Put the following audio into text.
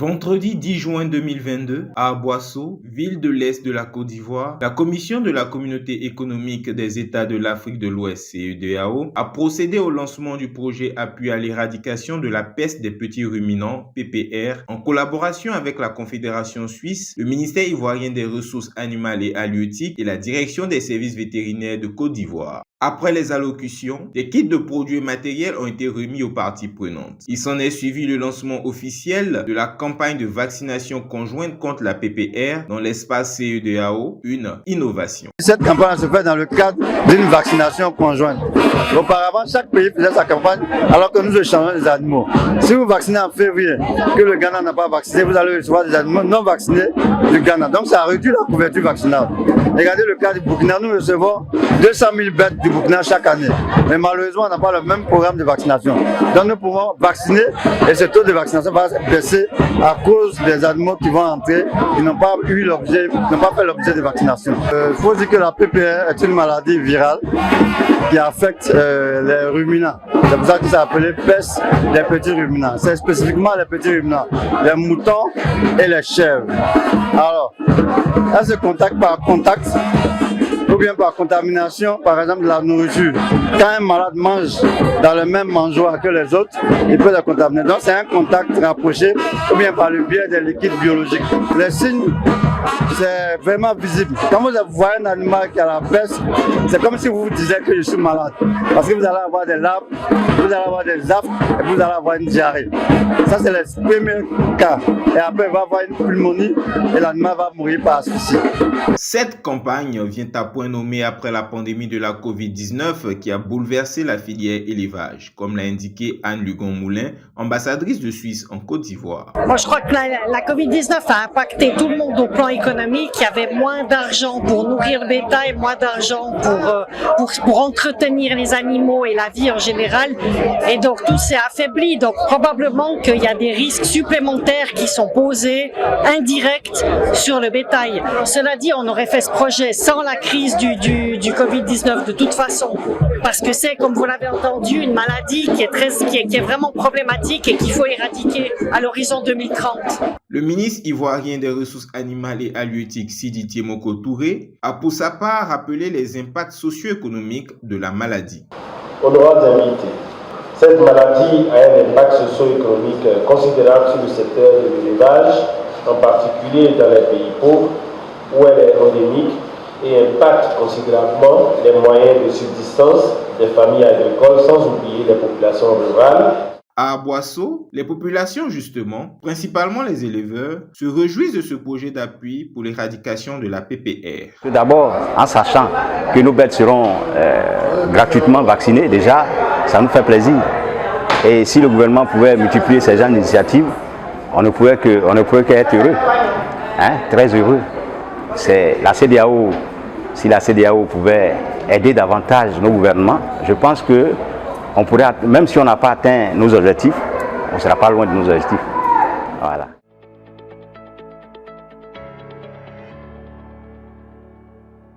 Vendredi 10 juin 2022, à Aboasso, ville de l'Est de la Côte d'Ivoire, la Commission de la Communauté économique des États de l'Afrique de l'Ouest, CEDEAO, a procédé au lancement du projet Appui à l'éradication de la peste des petits ruminants, PPR, en collaboration avec la Confédération suisse, le ministère ivoirien des Ressources animales et halieutiques et la Direction des services vétérinaires de Côte d'Ivoire. Après les allocutions, des kits de produits et matériels ont été remis aux parties prenantes. Il s'en est suivi le lancement officiel de la campagne de vaccination conjointe contre la PPR dans l'espace CEDEAO, une innovation. Cette campagne se fait dans le cadre d'une vaccination conjointe. Auparavant, chaque pays faisait sa campagne alors que nous échangeons les animaux. Si vous vaccinez en février, que le Ghana n'a pas vacciné, vous allez recevoir des animaux non vaccinés du Ghana. Donc ça réduit la couverture vaccinale. Regardez le cas du Burkina, nous recevons 200 000 bêtes du Burkina chaque année. Mais malheureusement, on n'a pas le même programme de vaccination. Donc nous pouvons vacciner et ce taux de vaccination va baisser à cause des animaux qui vont entrer et n'ont pas fait l'objet de vaccination. Il faut dire que la PPR est une maladie virale qui affecte les ruminants. C'est pour ça que ça appelé peste des petits ruminants. C'est spécifiquement les petits ruminants, les moutons et les chèvres. Alors, elle se contacte par contact ou bien par contamination, par exemple de la nourriture. Quand un malade mange dans le même mangeoire que les autres, il peut la contaminer. Donc c'est un contact rapproché ou bien par le biais des liquides biologiques. Les signes, c'est vraiment visible. Quand vous voyez un animal qui a la peste, c'est comme si vous vous disiez que je suis malade. Parce que vous allez avoir des larmes, vous allez avoir des affres et vous allez avoir une diarrhée. Ça c'est les premiers cas. Et après il va avoir une pneumonie et l'animal va mourir par asphyxie. Cette campagne vient à point nommé après la pandémie de la Covid-19 qui a bouleversé la filière élevage, comme l'a indiqué Anne Lugon-Moulin, ambassadrice de Suisse en Côte d'Ivoire. Moi, je crois que la Covid-19 a impacté tout le monde au plan économique. Il y avait moins d'argent pour nourrir le bétail, moins d'argent pour entretenir les animaux et la vie en général. Et donc, tout s'est affaibli. Donc, probablement qu'il y a des risques supplémentaires qui sont posés, indirects, sur le bétail. Cela dit, on aurait fait ce projet sans la crise du Covid-19 de toute façon, parce que c'est, comme vous l'avez entendu, une maladie qui est vraiment problématique et qu'il faut éradiquer à l'horizon 2030. Le ministre ivoirien des Ressources animales et halieutiques, Sidi Tiemoko Touré, a pour sa part rappelé les impacts socio-économiques de la maladie. Honorables invités, cette maladie a un impact socio-économique considérable sur le secteur de l'élevage, en particulier dans les pays pauvres où elle est endémique, et impacte considérablement les moyens de subsistance des familles agricoles, sans oublier les populations rurales. À Aboasso, les populations justement, principalement les éleveurs, se réjouissent de ce projet d'appui pour l'éradication de la PPR. Tout d'abord, en sachant que nos bêtes seront gratuitement vaccinées, déjà, ça nous fait plaisir. Et si le gouvernement pouvait multiplier ces genres d'initiatives, on ne pouvait qu'être heureux, très heureux. C'est la CEDEAO, si la CEDEAO pouvait aider davantage nos gouvernements, je pense que on pourrait, même si on n'a pas atteint nos objectifs, on ne sera pas loin de nos objectifs.